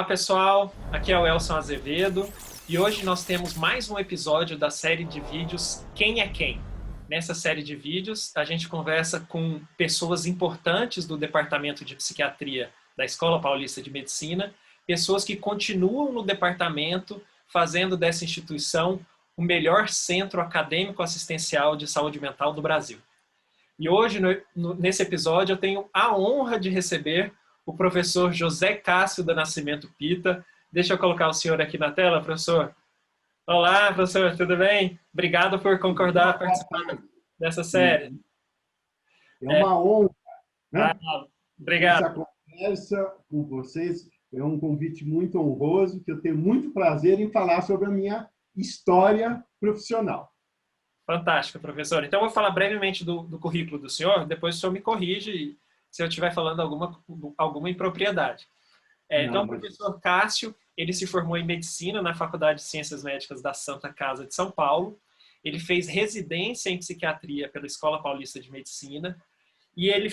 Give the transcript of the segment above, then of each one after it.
Olá pessoal, aqui é o Elson Azevedo e hoje nós temos mais um episódio da série de vídeos Quem é Quem? Nessa série de vídeos a gente conversa com pessoas importantes do Departamento de Psiquiatria da Escola Paulista de Medicina, pessoas que continuam no departamento fazendo dessa instituição o melhor centro acadêmico assistencial de saúde mental do Brasil. E hoje, nesse episódio, eu tenho a honra de receber o professor José Cássio da Nascimento Pita. Deixa eu colocar o senhor aqui na tela, professor. Olá, professor, tudo bem? Obrigado por concordar participar dessa série. É uma honra, né? Obrigado. Essa conversa com vocês é um convite muito honroso, que eu tenho muito prazer em falar sobre a minha história profissional. Fantástico, professor. Então, eu vou falar brevemente do currículo do senhor, depois o senhor me corrige se eu estiver falando alguma impropriedade. Então, o professor Cássio, ele se formou em Medicina na Faculdade de Ciências Médicas da Santa Casa de São Paulo. Ele fez residência em Psiquiatria pela Escola Paulista de Medicina e ele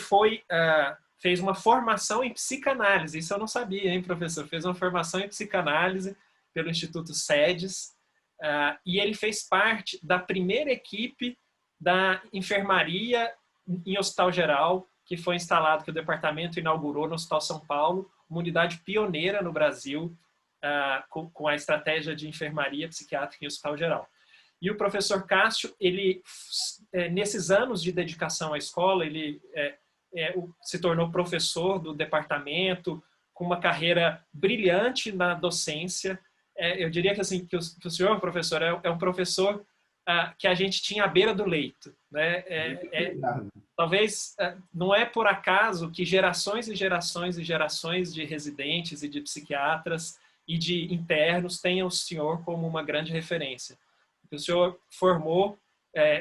fez uma formação em psicanálise. Isso eu não sabia, hein, professor? Fez uma formação em psicanálise pelo Instituto SEDES. E ele fez parte da primeira equipe da enfermaria em Hospital Geral, que foi instalado, que o departamento inaugurou no Hospital São Paulo, uma unidade pioneira no Brasil, com a estratégia de enfermaria psiquiátrica em Hospital Geral. E o professor Cássio, ele, nesses anos de dedicação à escola, ele se tornou professor do departamento, com uma carreira brilhante na docência. Eu diria que, assim, que o senhor, professor, é um professor que a gente tinha à beira do leito, né? Talvez não é por acaso que gerações e gerações e gerações de residentes e de psiquiatras e de internos tenham o senhor como uma grande referência. O senhor formou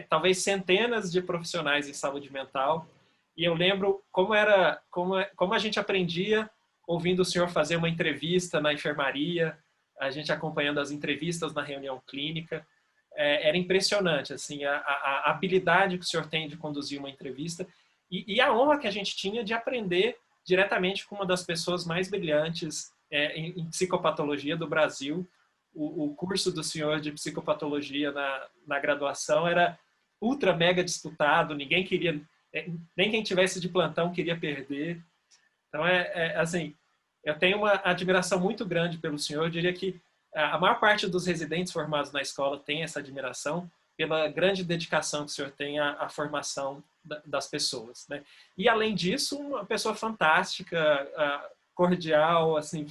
talvez centenas de profissionais em saúde mental, e eu lembro como a gente aprendia ouvindo o senhor fazer uma entrevista na enfermaria, a gente acompanhando as entrevistas na reunião clínica. Era impressionante assim, a habilidade que o senhor tem de conduzir uma entrevista e a honra que a gente tinha de aprender diretamente com uma das pessoas mais brilhantes em psicopatologia do Brasil. O curso do senhor de psicopatologia na graduação era ultra mega disputado, ninguém queria, nem quem tivesse de plantão queria perder. Então, assim, eu tenho uma admiração muito grande pelo senhor. Eu diria que a maior parte dos residentes formados na escola tem essa admiração pela grande dedicação que o senhor tem à formação das pessoas, né? E, além disso, uma pessoa fantástica, cordial, assim,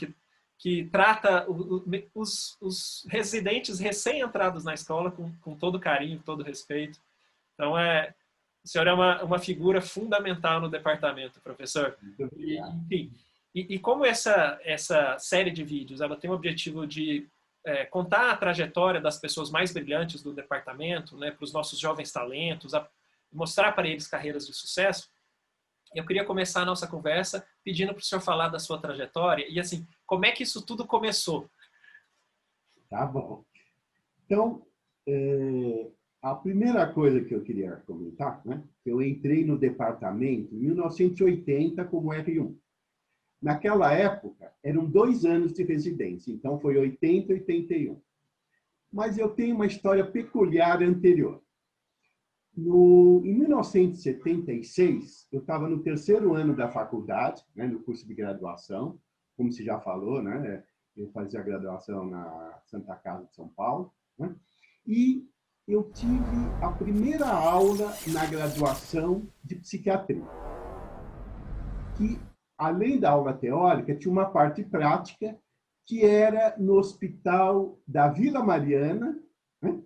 que trata os residentes recém-entrados na escola com todo carinho, todo respeito. Então, o senhor é uma figura fundamental no departamento, professor. Enfim, e como essa série de vídeos ela tem o objetivo de contar a trajetória das pessoas mais brilhantes do departamento, né, para os nossos jovens talentos, mostrar para eles carreiras de sucesso, eu queria começar a nossa conversa pedindo para o senhor falar da sua trajetória e, assim, como é que isso tudo começou? Tá bom. Então, a primeira coisa que eu queria comentar, né, eu entrei no departamento em 1980 como R1. Naquela época, eram 2 anos de residência, então foi 80 e 81. Mas eu tenho uma história peculiar anterior. Em 1976, eu estava no 3º ano da faculdade, né, no curso de graduação, como se já falou, né, eu fazia graduação na Santa Casa de São Paulo, né, e eu tive a primeira aula na graduação de psiquiatria, que, além da aula teórica, tinha uma parte prática, que era no Hospital da Vila Mariana, né?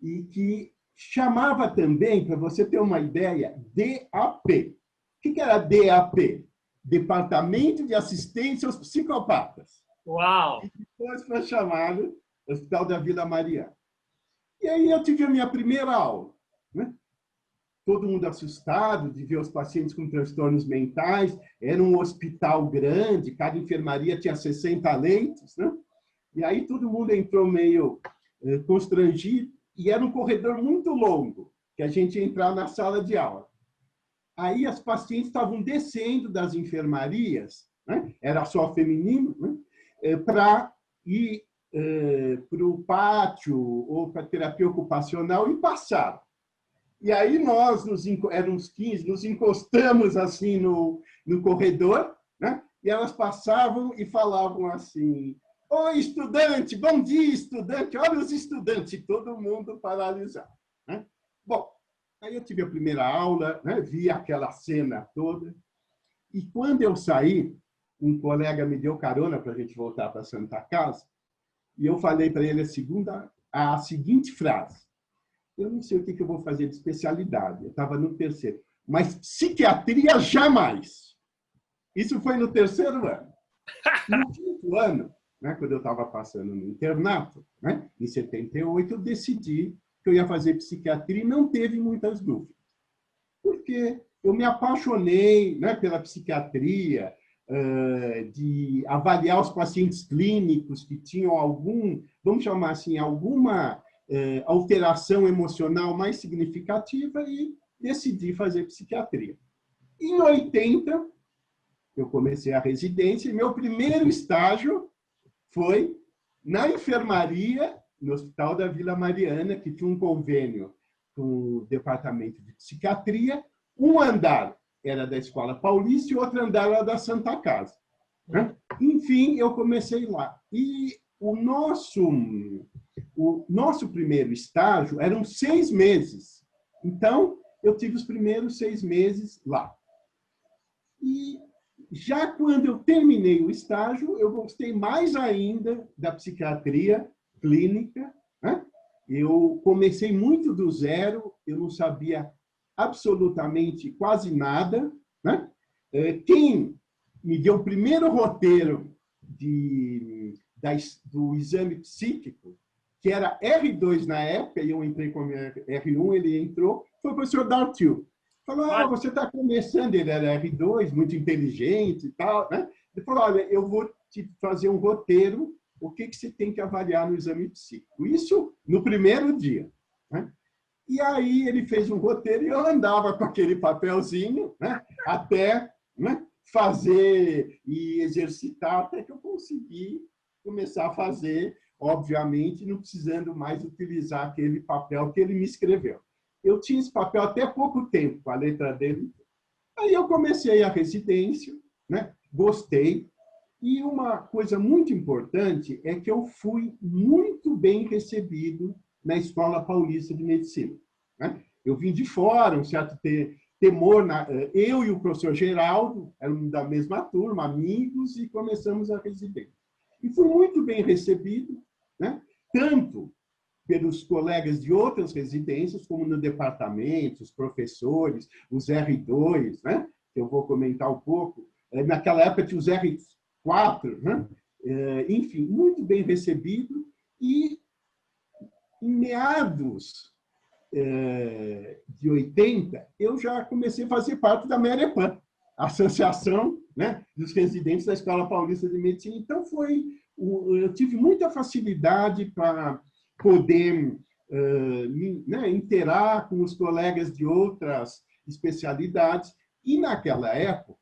E que chamava também, para você ter uma ideia, DAP. O que era DAP? Departamento de Assistência aos Psicopatas. Uau! E depois foi chamado Hospital da Vila Mariana. E aí eu tive a minha primeira aula, né? Todo mundo assustado de ver os pacientes com transtornos mentais. Era um hospital grande, cada enfermaria tinha 60 leitos, né? E aí todo mundo entrou meio constrangido, e era um corredor muito longo, que a gente ia entrar na sala de aula. Aí as pacientes estavam descendo das enfermarias, né? Era só feminino, né? para ir para o pátio ou para terapia ocupacional e passaram. E aí nós, éramos 15, nos encostamos assim no corredor, né? E elas passavam e falavam assim: oi, estudante, bom dia, estudante, olha os estudantes, todo mundo paralisado, né? Bom, aí eu tive a primeira aula, né? Vi aquela cena toda, e quando eu saí, um colega me deu carona para a gente voltar para a Santa Casa, e eu falei para ele a seguinte frase: eu não sei o que eu vou fazer de especialidade, eu estava no terceiro, mas psiquiatria jamais. Isso foi no terceiro ano. No quinto ano, né, quando eu estava passando no internato, né, em 78, eu decidi que eu ia fazer psiquiatria e não teve muitas dúvidas. Porque eu me apaixonei, né, pela psiquiatria, de avaliar os pacientes clínicos que tinham vamos chamar assim, alguma alteração emocional mais significativa e decidi fazer psiquiatria. Em 80, eu comecei a residência e meu primeiro estágio foi na enfermaria, no Hospital da Vila Mariana, que tinha um convênio com o Departamento de Psiquiatria. Um andar era da Escola Paulista e outro andar era da Santa Casa. Enfim, eu comecei lá. E o nosso primeiro estágio eram 6 meses. Então, eu tive os primeiros 6 meses lá. E já quando eu terminei o estágio, eu gostei mais ainda da psiquiatria clínica, né? Eu comecei muito do zero, eu não sabia absolutamente quase nada, né? Quem me deu o primeiro roteiro do exame psíquico, que era R2 na época, e eu entrei como R1, ele entrou, foi o professor Daltil. Falou: você está começando, ele era R2, muito inteligente e tal, né? Ele falou: olha, eu vou te fazer um roteiro, o que você tem que avaliar no exame psíquico. Isso no primeiro dia, né? E aí ele fez um roteiro e eu andava com aquele papelzinho, né? Até, né, fazer e exercitar, até que eu consegui começar a fazer, obviamente, não precisando mais utilizar aquele papel que ele me escreveu. Eu tinha esse papel até pouco tempo, com a letra dele. Aí eu comecei a residência, né? Gostei. E uma coisa muito importante é que eu fui muito bem recebido na Escola Paulista de Medicina, né? Eu vim de fora, um certo temor. Eu e o professor Geraldo éramos da mesma turma, amigos, e começamos a residência. E fui muito bem recebido, né? Tanto pelos colegas de outras residências, como no departamento, os professores, os R2, né? Que eu vou comentar um pouco. Naquela época tinha os R4, né? Enfim, muito bem recebido. E em meados de 80, eu já comecei a fazer parte da MEREPAN, a Associação, né, dos Residentes da Escola Paulista de Medicina. Então, eu tive muita facilidade para poder me interar com os colegas de outras especialidades. E, naquela época,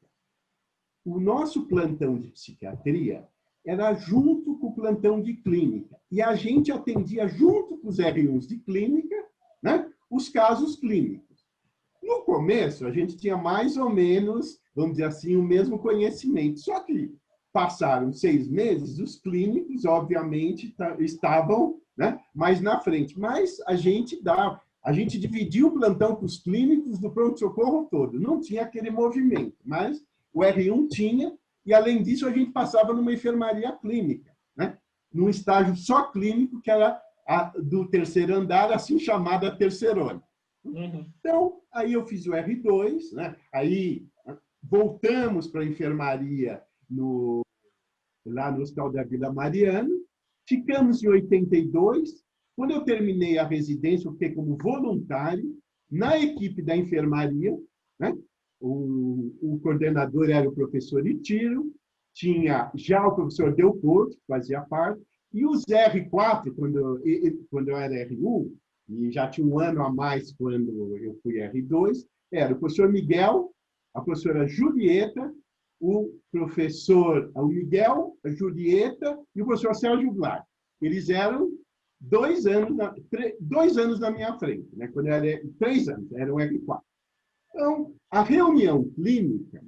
o nosso plantão de psiquiatria era junto com o plantão de clínica. E a gente atendia junto com os R1s de clínica, né, os casos clínicos. No começo, a gente tinha mais ou menos, vamos dizer assim, o mesmo conhecimento. Só que passaram 6 meses, os clínicos, obviamente, estavam, né, mais na frente. Mas a gente dividia o plantão com os clínicos do pronto-socorro todo. Não tinha aquele movimento, mas o R1 tinha, e, além disso, a gente passava numa enfermaria clínica, né, num estágio só clínico, que era do terceiro andar, assim chamada terceirona. Então, aí eu fiz o R2, né? Aí voltamos para a enfermaria lá no Hospital da Vila Mariana, ficamos em 82. Quando eu terminei a residência, eu fiquei como voluntário na equipe da enfermaria, né? O coordenador era o professor Itiro, tinha já o professor Delporto, que fazia parte, e os R4, quando eu era R1, e já tinha um ano a mais quando eu fui R2, era o professor Miguel, a professora Julieta, o professor o Miguel, a Julieta e o professor Sérgio Blar. Eles eram 2 anos na minha frente, né? Quando eu era 3 anos, era o R4. Então, a reunião clínica,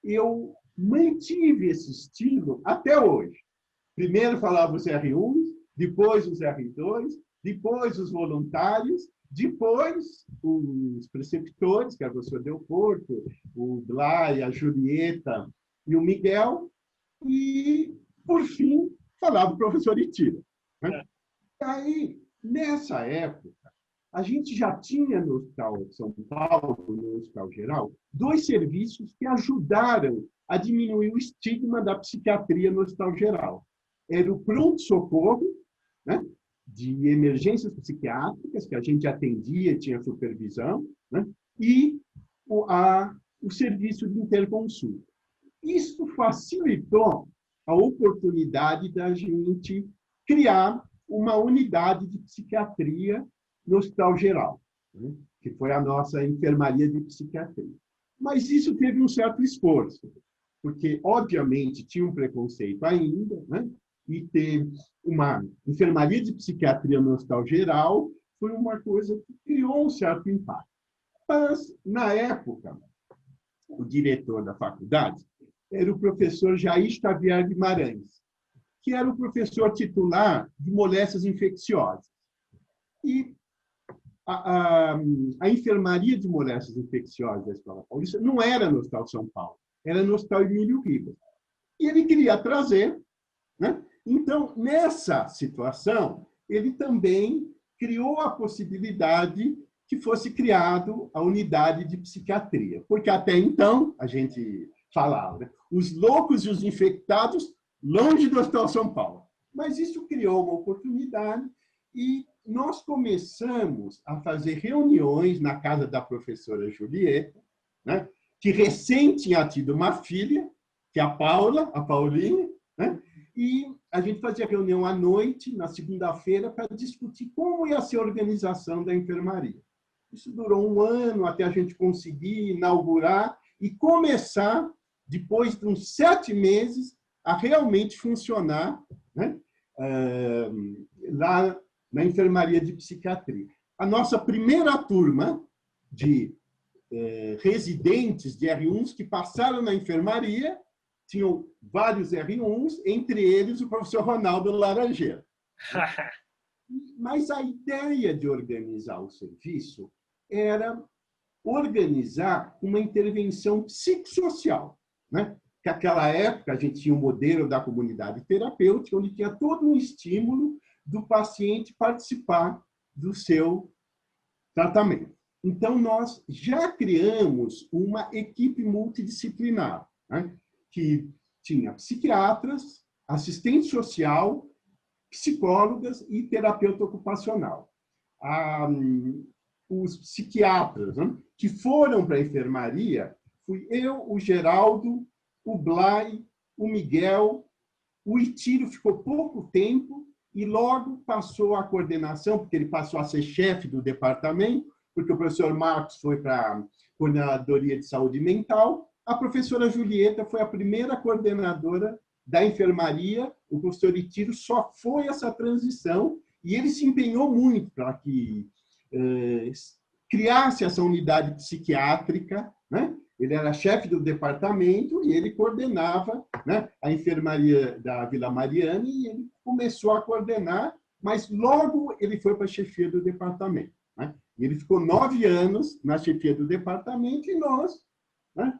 eu mantive esse estilo até hoje. Primeiro falava os R1s, depois os R2, depois os voluntários, depois os preceptores, que é o professor Del Porto, o Blay, a Julieta e o Miguel, e, por fim, falava o professor Itira. Né? Aí, nessa época, a gente já tinha no Hospital de São Paulo, no Hospital Geral, 2 serviços que ajudaram a diminuir o estigma da psiquiatria no Hospital Geral. Era o pronto-socorro, né, de emergências psiquiátricas, que a gente atendia, tinha supervisão, né, e o serviço de interconsulta. Isso facilitou a oportunidade da gente criar uma unidade de psiquiatria no Hospital Geral, né, que foi a nossa enfermaria de psiquiatria. Mas isso teve um certo esforço, porque, obviamente, tinha um preconceito ainda, né? E ter uma enfermaria de psiquiatria no Hospital Geral foi uma coisa que criou um certo impacto. Mas, na época, o diretor da faculdade era o professor Jair Xavier Guimarães, que era o professor titular de moléstias infecciosas. E a enfermaria de moléstias infecciosas da Escola Paulista não era no Hospital de São Paulo, era no Hospital Emílio Ribas. E ele queria trazer, né? Então, nessa situação, ele também criou a possibilidade que fosse criado a unidade de psiquiatria, porque até então, a gente falava, né? Os loucos e os infectados longe do Hospital São Paulo. Mas isso criou uma oportunidade e nós começamos a fazer reuniões na casa da professora Julieta, né? Que recém tinha tido uma filha, que é a Paulinha, né? E a gente fazia reunião à noite, na segunda-feira, para discutir como ia ser a organização da enfermaria. Isso durou 1 ano até a gente conseguir inaugurar e começar, depois de uns 7 meses, a realmente funcionar, né? Lá na enfermaria de psiquiatria. A nossa primeira turma de residentes de R1s que passaram na enfermaria tinham vários R1s, entre eles o professor Ronaldo Laranjeira. Mas a ideia de organizar o serviço era organizar uma intervenção psicossocial, né? Que naquela época a gente tinha um modelo da comunidade terapêutica, onde tinha todo um estímulo do paciente participar do seu tratamento. Então, nós já criamos uma equipe multidisciplinar, né? Que tinha psiquiatras, assistente social, psicólogas e terapeuta ocupacional. Os psiquiatras, né, que foram para a enfermaria, fui eu, o Geraldo, o Blay, o Miguel, o Itírio ficou pouco tempo e logo passou a coordenação, porque ele passou a ser chefe do departamento, porque o professor Marcos foi para a coordenadoria de saúde mental. A professora Julieta foi a primeira coordenadora da enfermaria, o professor Itírio só foi essa transição e ele se empenhou muito para que criasse essa unidade psiquiátrica, né? Ele era chefe do departamento e ele coordenava, né, a enfermaria da Vila Mariana e ele começou a coordenar, mas logo ele foi para a chefia do departamento, né? E ele ficou 9 anos na chefia do departamento e nós, né,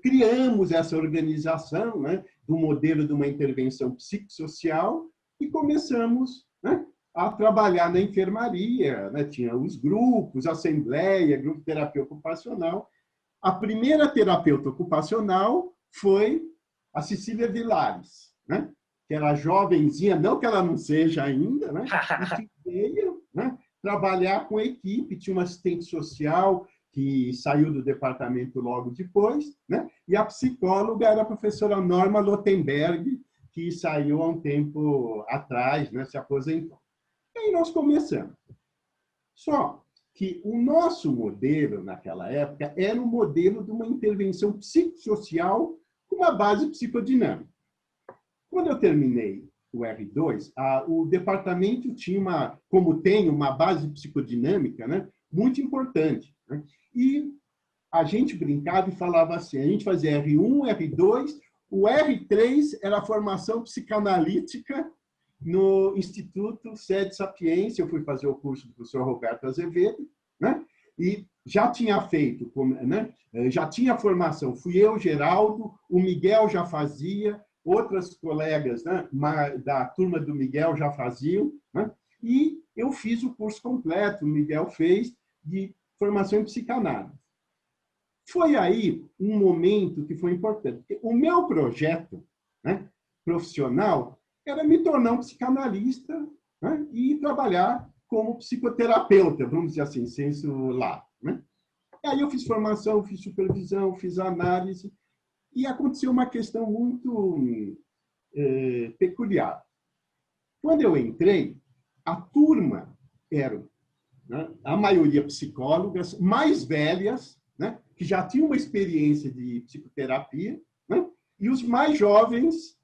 criamos essa organização, né, do modelo de uma intervenção psicossocial e começamos, né, a trabalhar na enfermaria, né? Tinha os grupos, assembleia, grupo de terapia ocupacional. A primeira terapeuta ocupacional foi a Cecília Vilares, né? Que era jovenzinha, não que ela não seja ainda, né? E que veio, né, trabalhar com a equipe, tinha uma assistente social que saiu do departamento logo depois, né? E a psicóloga era a professora Norma Lotenberg, que saiu há um tempo atrás, né? Se aposentou. E aí nós começamos. Só que o nosso modelo, naquela época, era um modelo de uma intervenção psicossocial com uma base psicodinâmica. Quando eu terminei o R2, o departamento tinha como tem uma base psicodinâmica, né, muito importante. Né? E a gente brincava e falava assim, a gente fazia R1, R2, o R3 era a formação psicanalítica no Instituto Sede Sapiência. Eu fui fazer o curso do professor Roberto Azevedo, né? E já tinha feito, né? Já tinha formação. Fui eu, Geraldo, o Miguel já fazia, outras colegas, né, da turma do Miguel já faziam, né? E eu fiz o curso completo, o Miguel fez, de formação em psicanálise. Foi aí um momento que foi importante. O meu projeto, né, profissional era me tornar um psicanalista, né, e trabalhar como psicoterapeuta, vamos dizer assim, senso lato. Né? E aí eu fiz formação, fiz supervisão, fiz análise, e aconteceu uma questão muito peculiar. Quando eu entrei, a turma era, né, a maioria psicólogas mais velhas, né, que já tinham uma experiência de psicoterapia, né, e os mais jovens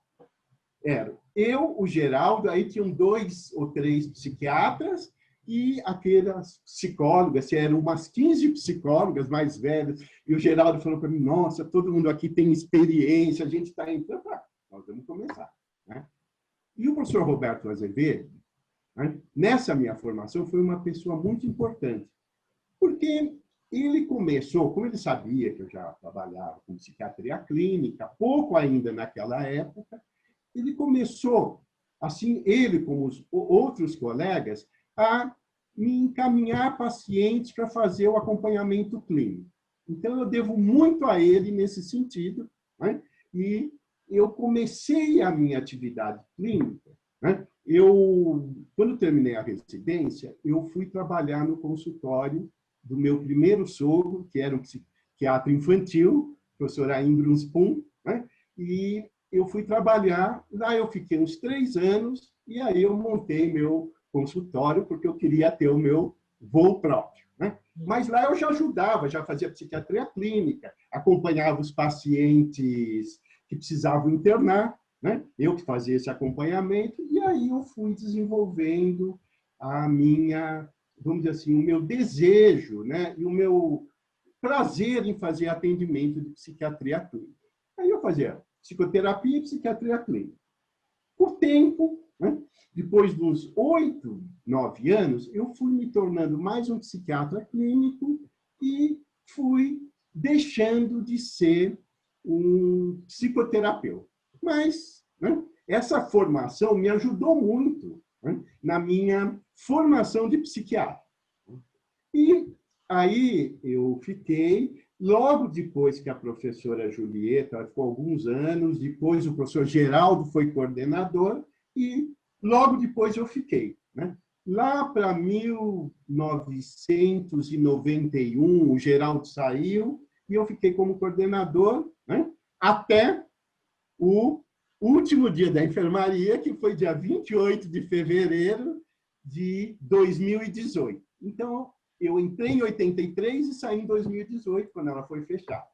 eram eu, o Geraldo, aí tinham 2 ou 3 psiquiatras e aquelas psicólogas, eram umas 15 psicólogas mais velhas, e o Geraldo falou para mim, nossa, todo mundo aqui tem experiência, a gente está entrando, nós vamos começar. Né? E o professor Roberto Azevedo, né, nessa minha formação, foi uma pessoa muito importante, porque ele começou, como ele sabia que eu já trabalhava com psiquiatria clínica, pouco ainda naquela época, ele começou, assim, ele como os outros colegas, a me encaminhar pacientes para fazer o acompanhamento clínico. Então, eu devo muito a ele nesse sentido, né? E eu comecei a minha atividade clínica, né? Quando terminei a residência, eu fui trabalhar no consultório do meu primeiro sogro, que era um psiquiatra infantil, professor Ingram Spoon, né? E eu fui trabalhar, lá eu fiquei uns 3 anos, e aí eu montei meu consultório, porque eu queria ter o meu voo próprio. Né? Mas lá eu já ajudava, já fazia psiquiatria clínica, acompanhava os pacientes que precisavam internar, né? Eu que fazia esse acompanhamento, e aí eu fui desenvolvendo a minha, vamos dizer assim, o meu desejo, né? E o meu prazer em fazer atendimento de psiquiatria clínica. Aí eu fazia psicoterapia e psiquiatria clínica. Por tempo, né? Depois dos 8, 9 anos, eu fui me tornando mais um psiquiatra clínico e fui deixando de ser um psicoterapeuta. Mas, né, essa formação me ajudou muito, né, na minha formação de psiquiatra. E aí eu fiquei, logo depois que a professora Julieta, ficou alguns anos, depois o professor Geraldo foi coordenador, e logo depois eu fiquei. Né? Lá para 1991, o Geraldo saiu, e eu fiquei como coordenador, né? Até o último dia da enfermaria, que foi dia 28 de fevereiro de 2018. Então, eu entrei em 83 e saí em 2018, quando ela foi fechada.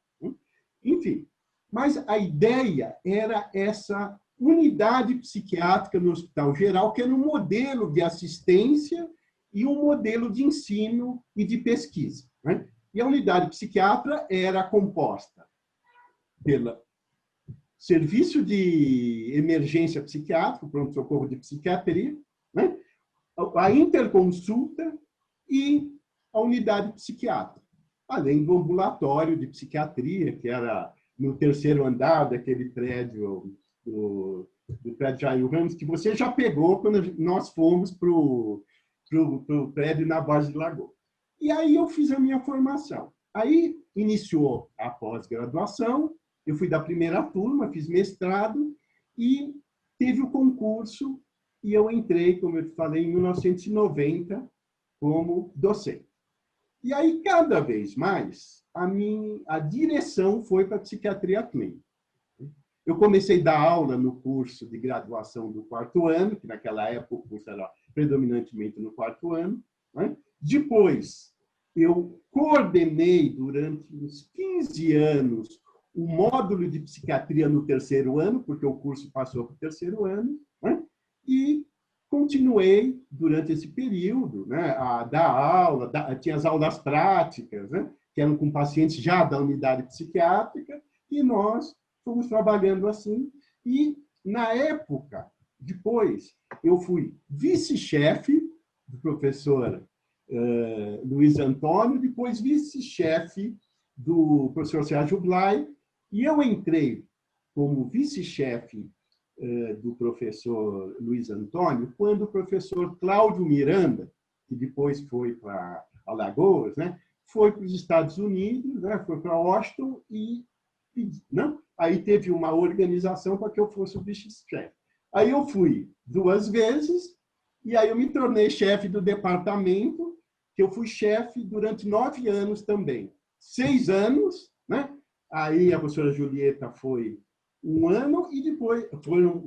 Enfim, mas a ideia era essa unidade psiquiátrica no Hospital Geral, que era um modelo de assistência e um modelo de ensino e de pesquisa. Né? E a unidade psiquiátrica era composta pelo serviço de emergência psiquiátrica, pronto-socorro de psiquiatria, né? A interconsulta e a unidade psiquiátrica, além do ambulatório de psiquiatria, que era no 3º andar daquele prédio, do prédio Jair Ramos, que você já pegou quando nós fomos para o prédio na Base de Lagoa. E aí eu fiz a minha formação. Aí iniciou a pós-graduação, eu fui da primeira turma, fiz mestrado e teve o concurso e eu entrei, como eu te falei, em 1990 como docente. E aí, cada vez mais, a direção foi para a psiquiatria clínica. Eu comecei a dar aula no curso de graduação do 4º ano, que naquela época o curso era predominantemente no 4º ano. Né? Depois, eu coordenei durante uns 15 anos o módulo de psiquiatria no terceiro ano, porque o curso passou para o terceiro ano, né? E continuei durante esse período, né, a dar aula, tinha as aulas práticas, né, que eram com pacientes já da unidade psiquiátrica, e nós fomos trabalhando assim. E, na época, depois, eu fui vice-chefe do professor Luiz Antônio, depois vice-chefe do professor Sérgio Blay, e eu entrei como vice-chefe do professor Luiz Antônio, quando o professor Cláudio Miranda, que depois foi para Alagoas, né, foi para os Estados Unidos, né, foi para Washington, não, aí teve uma organização para que eu fosse o vice-chefe. Aí eu fui 2 vezes, e aí eu me tornei chefe do departamento, que eu fui chefe durante 9 anos também. 6 anos, né? Aí a professora Julieta foi 1 ano, e depois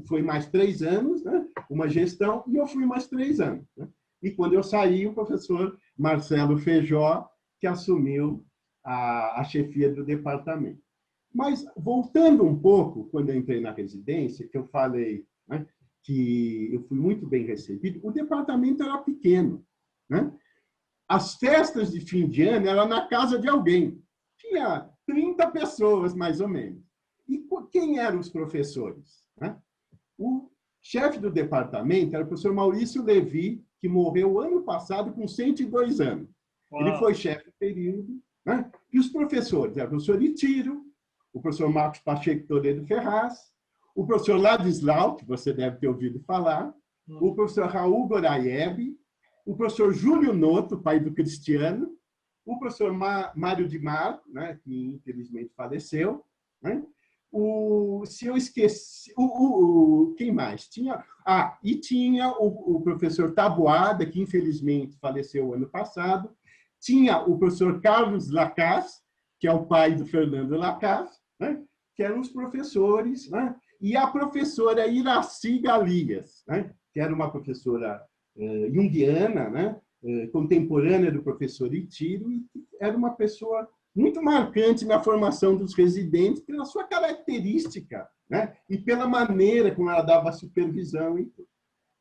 foi mais 3 anos, né? Uma gestão, e eu fui mais 3 anos. Né? E quando eu saí, o professor Marcelo Feijó, que assumiu a chefia do departamento. Mas, voltando um pouco, quando eu entrei na residência, que eu falei, né, que eu fui muito bem recebido, o departamento era pequeno. Né? As festas de fim de ano eram na casa de alguém. Tinha 30 pessoas, mais ou menos. E quem eram os professores? Né? O chefe do departamento era o professor Maurício Levi, que morreu ano passado com 102 anos. Uau. Ele foi chefe do período. Né? E os professores eram o professor Itiro, o professor Marcos Pacheco Toledo Ferraz, o professor Ladislau, que você deve ter ouvido falar, o professor Raul Goraiebi, o professor Júlio Noto, pai do Cristiano, o professor Mário de Mar, né, que infelizmente faleceu, né? Se eu esqueci, quem mais? E tinha o professor Taboada, que infelizmente faleceu ano passado, tinha o professor Carlos Lacasse, que é o pai do Fernando Lacasse, né, que eram os professores, né, e a professora Iraci Galias, né, que era uma professora junguiana, né, contemporânea do professor Itiro, e era uma pessoa muito marcante na formação dos residentes pela sua característica, né, e pela maneira como ela dava supervisão. E tudo.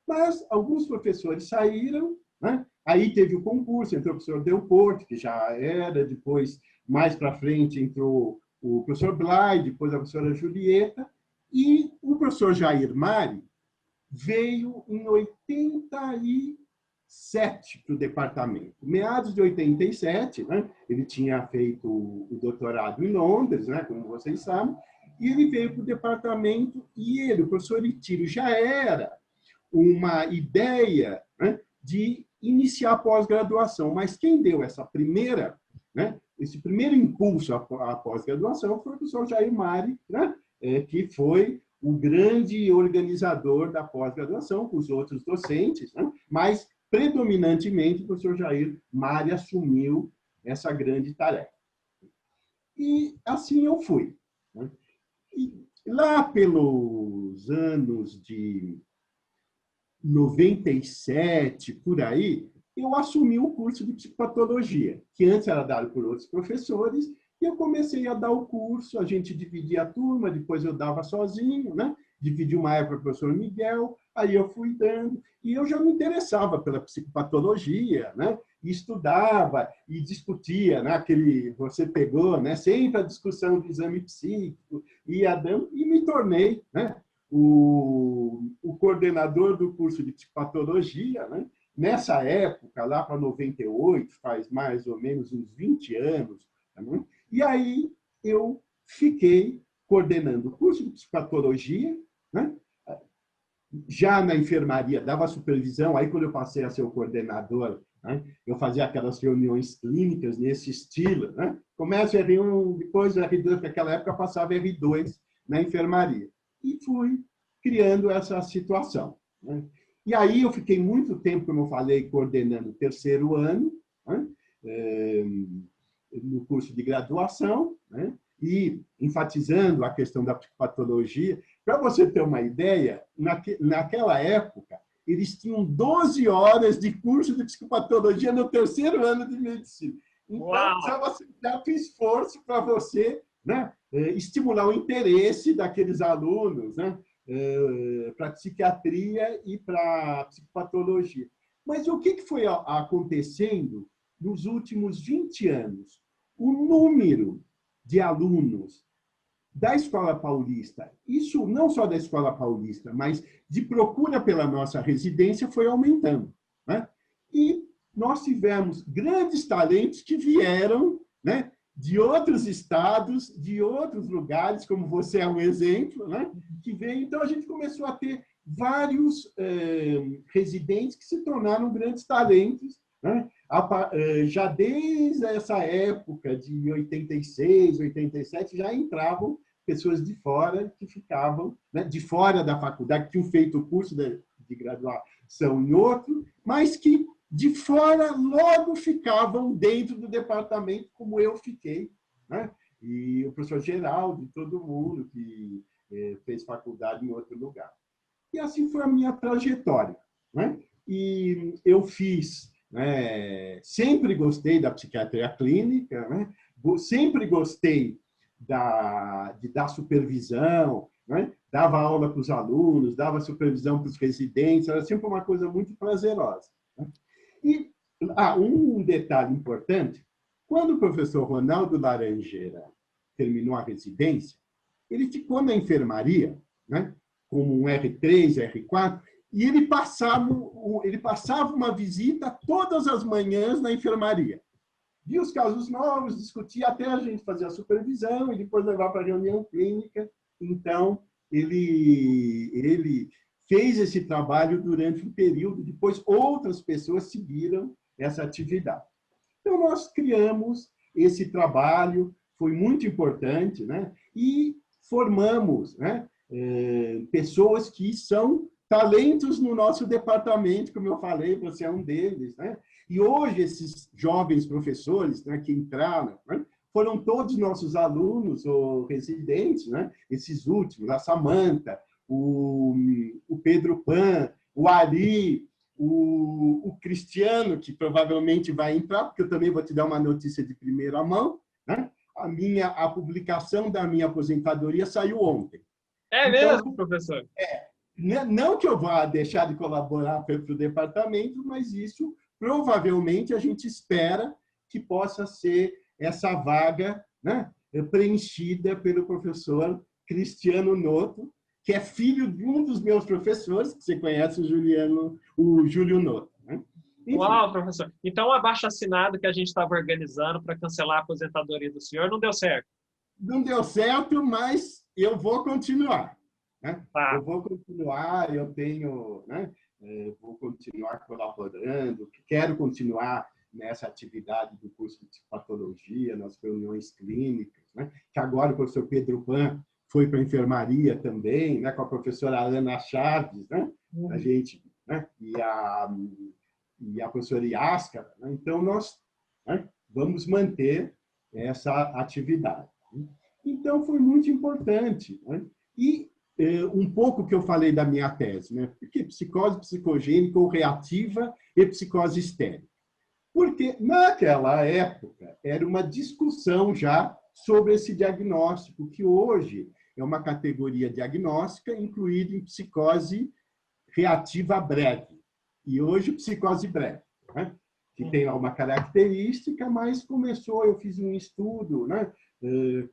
Mas alguns professores saíram, né, aí teve o concurso, entrou o professor Del Porto, que já era, depois, mais para frente, entrou o professor Blay, depois a professora Julieta, e o professor Jair Mari veio em 87 para o departamento. Meados de 87, né, ele tinha feito o doutorado em Londres, né, como vocês sabem, e ele veio para o departamento, e ele, o professor Itiro, já era uma ideia, né, de iniciar a pós-graduação, mas quem deu essa primeira, né, esse primeiro impulso à pós-graduação foi o professor Jair Mari, né, que foi o grande organizador da pós-graduação, com os outros docentes, né, mas, predominantemente, o professor Jair Mari assumiu essa grande tarefa. E assim eu fui. Né. E lá pelos anos de 97, por aí, eu assumi o curso de psicopatologia, que antes era dado por outros professores, e eu comecei a dar o curso, a gente dividia a turma, depois eu dava sozinho, né? Dividi uma época com o professor Miguel, aí eu fui dando, e eu já me interessava pela psicopatologia, né? E estudava e discutia, né? Você pegou, né? Sempre a discussão do exame psíquico, ia dando, e me tornei, né, o coordenador do curso de psicopatologia, né? Nessa época, lá para 98, faz mais ou menos uns 20 anos, né? E aí eu fiquei coordenando o curso de psicopatologia, né? Já na enfermaria, dava supervisão, aí quando eu passei a ser o coordenador, né, eu fazia aquelas reuniões clínicas nesse estilo, né? Começa R1, depois R2, naquela época passava R2 na enfermaria. E fui criando essa situação. Né? E aí eu fiquei muito tempo, como eu falei, coordenando o terceiro ano, né, no curso de graduação, né, e enfatizando a questão da psicopatologia. Para você ter uma ideia, naquela época, eles tinham 12 horas de curso de psicopatologia no terceiro ano de medicina. Então, precisava um certo esforço para você né, estimular o interesse daqueles alunos, né, para a psiquiatria e para a psicopatologia. Mas o que foi acontecendo nos últimos 20 anos? O número de alunos da Escola Paulista, isso não só da Escola Paulista, mas de procura pela nossa residência foi aumentando, né? E nós tivemos grandes talentos que vieram, né, de outros estados, de outros lugares, como você é um exemplo, né, que veio. Então, a gente começou a ter vários residentes que se tornaram grandes talentos, né? Já desde essa época de 86, 87, já entravam pessoas de fora que ficavam, né, de fora da faculdade, que tinham feito o curso de graduação em outro, mas que de fora logo ficavam dentro do departamento, como eu fiquei, né? E o professor Geraldo, todo mundo que fez faculdade em outro lugar. E assim foi a minha trajetória, né? E eu fiz, né, sempre gostei da psiquiatria clínica, né? Sempre gostei de dar supervisão, né? Dava aula para os alunos, dava supervisão para os residentes, era sempre uma coisa muito prazerosa, né? E um detalhe importante, quando o professor Ronaldo Laranjeira terminou a residência, ele ficou na enfermaria, né, como um R3, R4, e ele passava uma visita todas as manhãs na enfermaria. Via os casos novos, discutia até a gente fazer a supervisão e depois levar para a reunião clínica. Então, ele fez esse trabalho durante um período, depois outras pessoas seguiram essa atividade. Então, nós criamos esse trabalho, foi muito importante, né? E formamos, né, pessoas que são talentos no nosso departamento, como eu falei, você é um deles, né? E hoje, esses jovens professores, né, que entraram, né, foram todos nossos alunos ou residentes, né? Esses últimos, a Samanta, o Pedro Pan, o Ari, o Cristiano, que provavelmente vai entrar, porque eu também vou te dar uma notícia de primeira mão, né? A publicação da minha aposentadoria saiu ontem. É então, mesmo, professor? Não que eu vá deixar de colaborar para o departamento, mas isso provavelmente a gente espera que possa ser essa vaga, né, preenchida pelo professor Cristiano Noto, que é filho de um dos meus professores, que você conhece, o Júlio Noto, né? Uau, professor. Então, o abaixo-assinado que a gente estava organizando para cancelar a aposentadoria do senhor não deu certo? Não deu certo, mas eu vou continuar, né? Tá. Eu vou continuar, eu tenho, né? Vou continuar colaborando, quero continuar nessa atividade do curso de psicopatologia, nas reuniões clínicas, né? Que agora o professor Pedro Pan foi para a enfermaria também, né? Com a professora Ana Chaves, né? A gente, né? E a professora Iasca, né? Então nós, né, vamos manter essa atividade. Então foi muito importante, né? E um pouco que eu falei da minha tese, né? Porque psicose psicogênica ou reativa e psicose histérica. Porque naquela época era uma discussão já sobre esse diagnóstico, que hoje é uma categoria diagnóstica incluída em psicose reativa breve. E hoje psicose breve, né? Que tem uma característica, mas eu fiz um estudo, né,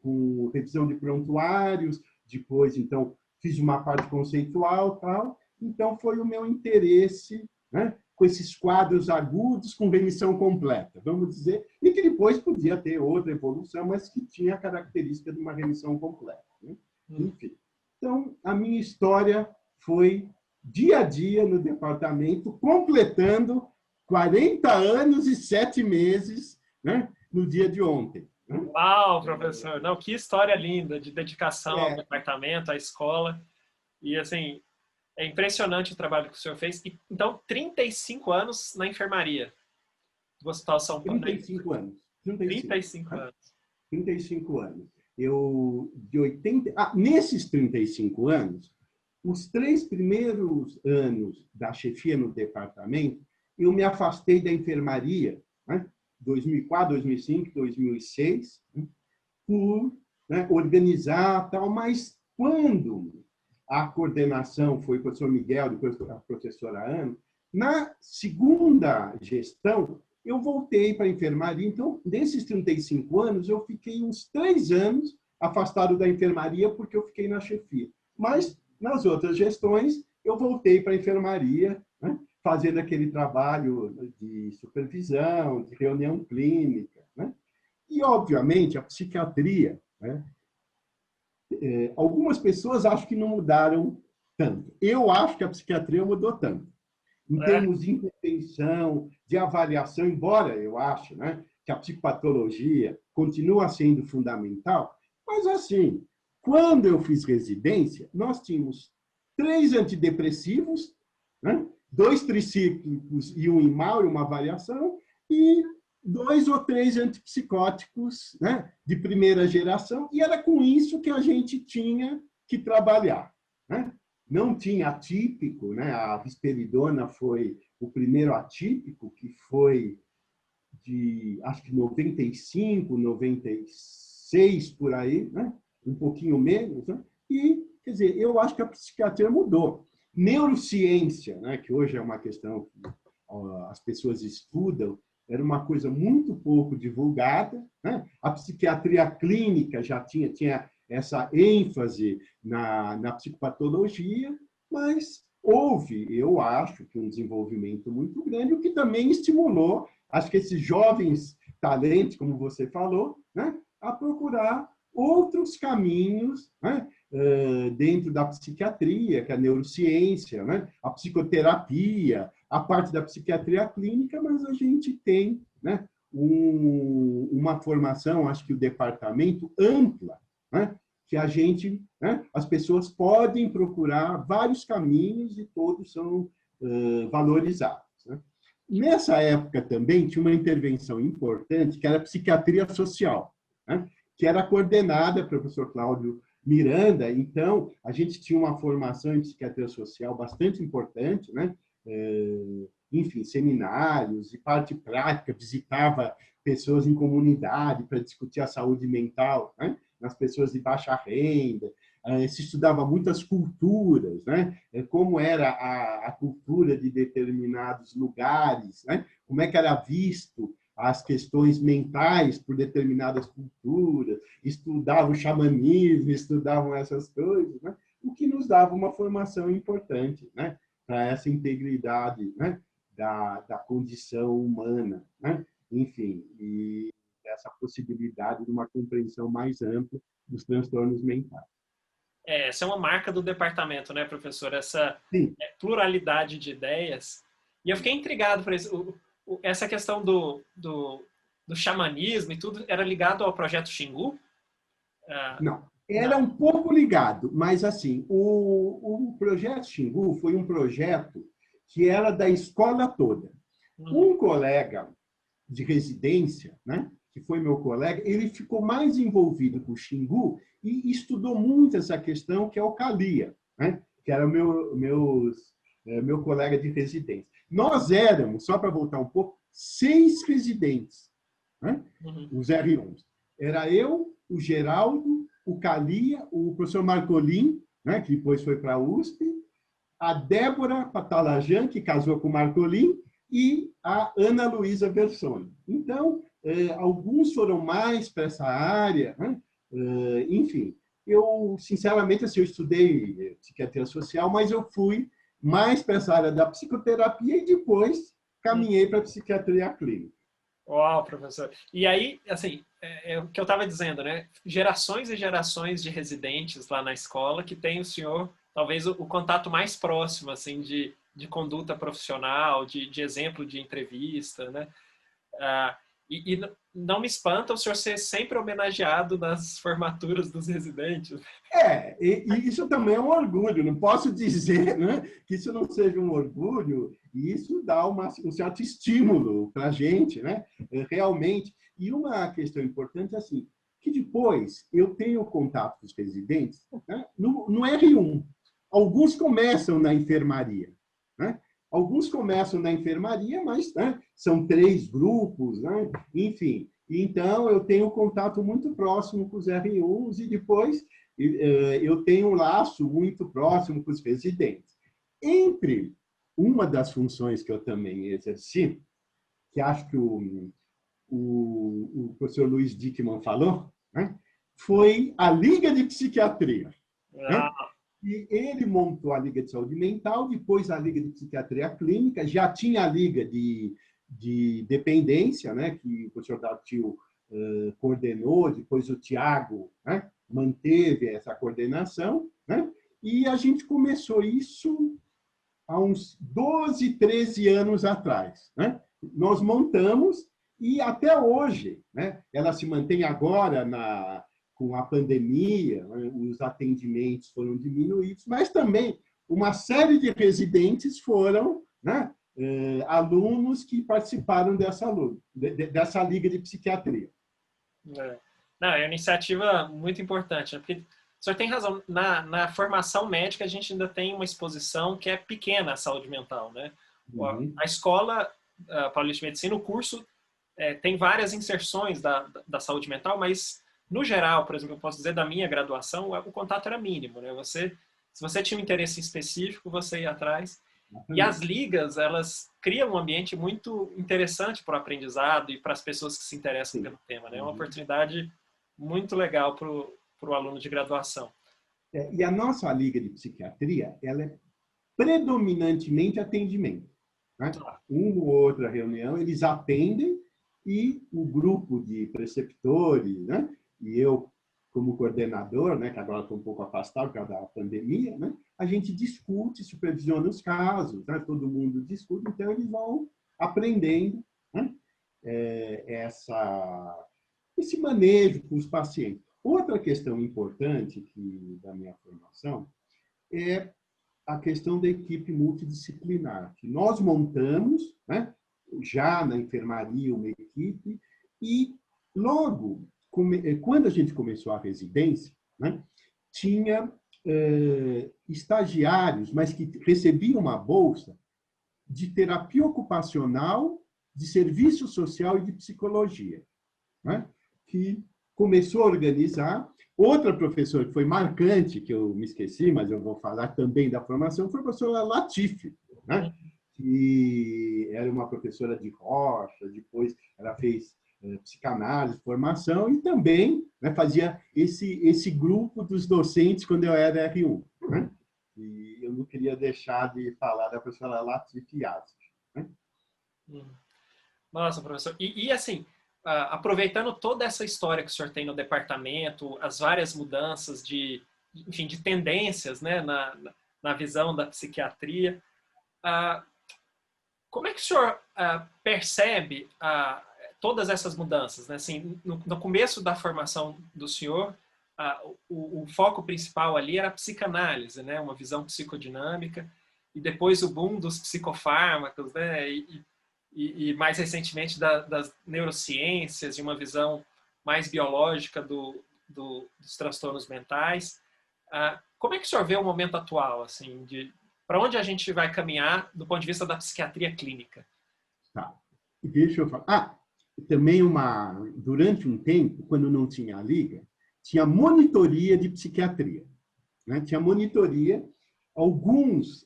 com revisão de prontuários, depois, então, fiz uma parte conceitual, tal. Então, foi o meu interesse, né, com esses quadros agudos com remissão completa, vamos dizer, e que depois podia ter outra evolução, mas que tinha a característica de uma remissão completa, né? Enfim. Então, a minha história foi dia a dia no departamento, completando 40 anos e 7 meses, né, no dia de ontem. Uau, professor! Não, que história linda de dedicação ao departamento, à escola. E, assim, é impressionante o trabalho que o senhor fez. E, então, 35 anos na enfermaria do Hospital São Paulo. 35 anos. 35 anos. 35 anos. Nesses 35 anos, os 3 primeiros anos da chefia no departamento, eu me afastei da enfermaria, né? 2004, 2005, 2006, né? Por né, organizar, tal, mas quando a coordenação foi o professor Miguel, depois a professora Ana, na segunda gestão, eu voltei para a enfermaria. Então, desses 35 anos, eu fiquei uns 3 anos afastado da enfermaria porque eu fiquei na chefia. Mas, nas outras gestões, eu voltei para a enfermaria, né, fazendo aquele trabalho de supervisão, de reunião clínica, né? E, obviamente, a psiquiatria, né? Algumas pessoas acham que não mudaram tanto. Eu acho que a psiquiatria mudou tanto. Em termos de intervenção, de avaliação, embora eu ache, né, que a psicopatologia continua sendo fundamental, mas, assim, quando eu fiz residência, nós tínhamos 3 antidepressivos, né, 2 tricíclicos e um imal, e uma variação, e 2 ou 3 antipsicóticos, né, de primeira geração, e era com isso que a gente tinha que trabalhar, né? Não tinha atípico, né? A risperidona foi o primeiro atípico, que foi de, acho que 95, 96, por aí, né? Um pouquinho menos, né? E, quer dizer, eu acho que a psiquiatria mudou. Neurociência, né? Que hoje é uma questão que as pessoas estudam, era uma coisa muito pouco divulgada, né? A psiquiatria clínica já tinha essa ênfase na psicopatologia, mas houve, eu acho, que um desenvolvimento muito grande, o que também estimulou, acho que esses jovens talentos, como você falou, né, a procurar outros caminhos, né, dentro da psiquiatria, que é a neurociência, né, a psicoterapia, a parte da psiquiatria clínica, mas a gente tem, né, uma formação, acho que o departamento ampla, né, que a gente, né, as pessoas podem procurar vários caminhos e todos são valorizados, né? Nessa época também tinha uma intervenção importante, que era a psiquiatria social, né, que era coordenada pelo professor Cláudio Miranda. Então, a gente tinha uma formação em psiquiatria social bastante importante, né? Enfim, seminários e parte prática, visitava pessoas em comunidade para discutir a saúde mental, né, nas pessoas de baixa renda, se estudava muitas culturas, né, como era a cultura de determinados lugares, né, como é que era visto as questões mentais por determinadas culturas, estudavam o xamanismo, estudavam essas coisas, né, o que nos dava uma formação importante, né, para essa integridade, né, da condição humana, né? Enfim, e essa possibilidade de uma compreensão mais ampla dos transtornos mentais. Essa é uma marca do departamento, né, professor? Essa Sim. Pluralidade de ideias. E eu fiquei intrigado por isso. Essa questão do xamanismo e tudo era ligado ao projeto Xingu? Não, era um pouco ligado, mas assim, o projeto Xingu foi um projeto que era da escola toda. Um colega de residência, né, que foi meu colega, ele ficou mais envolvido com o Xingu e estudou muito essa questão, que é o Kalia, né, que era meu colega de residência. Nós éramos, só para voltar um pouco, 6 residentes, né, os R11. Era eu, o Geraldo, o Kalia, o professor Marcolin, né, que depois foi para a USP, a Débora Patalajan, que casou com o Marcolin, e a Ana Luísa Bersoni. Então, alguns foram mais para essa área, né? Enfim, eu, sinceramente, assim, eu estudei psiquiatria social, mas eu fui mais para essa área da psicoterapia e depois caminhei para a psiquiatria clínica. Uau, professor. E aí, assim, é o que eu estava dizendo, né? Gerações e gerações de residentes lá na escola que tem o senhor, talvez, o contato mais próximo, assim, de conduta profissional, de exemplo de entrevista, né? E não me espanta o senhor ser sempre homenageado nas formaturas dos residentes. E isso também é um orgulho, não posso dizer, né, que isso não seja um orgulho, e isso dá um certo estímulo para a gente, né, realmente. E uma questão importante é assim, que depois eu tenho contato com os residentes, né, no R1. Alguns começam na enfermaria, né? Alguns começam na enfermaria, mas, né, são 3 grupos, né? Enfim. Então, eu tenho um contato muito próximo com os R1s e depois eu tenho um laço muito próximo com os residentes. Entre uma das funções que eu também exerci, que acho que o professor Luiz Dickmann falou, né, foi a Liga de Psiquiatria. Né? E ele montou a Liga de Saúde Mental, depois a Liga de Psiquiatria Clínica, já tinha a Liga de Dependência, né, que o professor Datil coordenou, depois o Tiago, né, manteve essa coordenação, né, e a gente começou isso há uns 12, 13 anos atrás. Né? Nós montamos e até hoje, né, ela se mantém agora com a pandemia, né, os atendimentos foram diminuídos, mas também uma série de residentes foram, né, alunos que participaram dessa Liga de Psiquiatria. Não, é uma iniciativa muito importante, né? Porque o senhor tem razão, na formação médica a gente ainda tem uma exposição que é pequena à saúde mental, né? Uhum. A escola Paulista de Medicina, o curso tem várias inserções da saúde mental, mas no geral, por exemplo, eu posso dizer da minha graduação, o contato era mínimo, né? Se você tinha um interesse específico, você ia atrás. E as ligas, elas criam um ambiente muito interessante para o aprendizado e para as pessoas que se interessam pelo tema, né? É uma oportunidade muito legal para o aluno de graduação. E a nossa Liga de Psiquiatria, ela é predominantemente atendimento. Né? Uma ou outra reunião, eles atendem e o grupo de preceptores, né? E eu, como coordenador, né, que agora estou um pouco afastado por causa da pandemia, né, a gente discute, supervisiona os casos, né, todo mundo discute, então eles vão aprendendo, né, esse manejo com os pacientes. Outra questão importante da minha formação é a questão da equipe multidisciplinar, que nós montamos, né, já na enfermaria, uma equipe, e logo, quando a gente começou a residência, né, tinha estagiários, mas que recebiam uma bolsa de terapia ocupacional, de serviço social e de psicologia, né, que começou a organizar. Outra professora que foi marcante, que eu me esqueci, mas eu vou falar também da formação, foi a professora Latifi, né, que era uma professora de Rocha, depois ela fez psicanálise, formação, e também, né, fazia esse grupo dos docentes quando eu era R1. Né? E eu não queria deixar de falar da professora Latifi Yazzi. Né? Nossa, professor. E assim, aproveitando toda essa história que o senhor tem no departamento, as várias mudanças enfim, de tendências, né, na visão da psiquiatria, como é que o senhor percebe todas essas mudanças? Né? Assim, no começo da formação do senhor, o foco principal ali era a psicanálise, né? Uma visão psicodinâmica, e depois o boom dos psicofármacos, né? E mais recentemente das neurociências, e uma visão mais biológica dos transtornos mentais. Como é que o senhor vê o momento atual, assim, para onde a gente vai caminhar do ponto de vista da psiquiatria clínica? Tá. Deixa eu falar. Também durante um tempo, quando não tinha a Liga, tinha monitoria de psiquiatria. Né? Tinha monitoria, alguns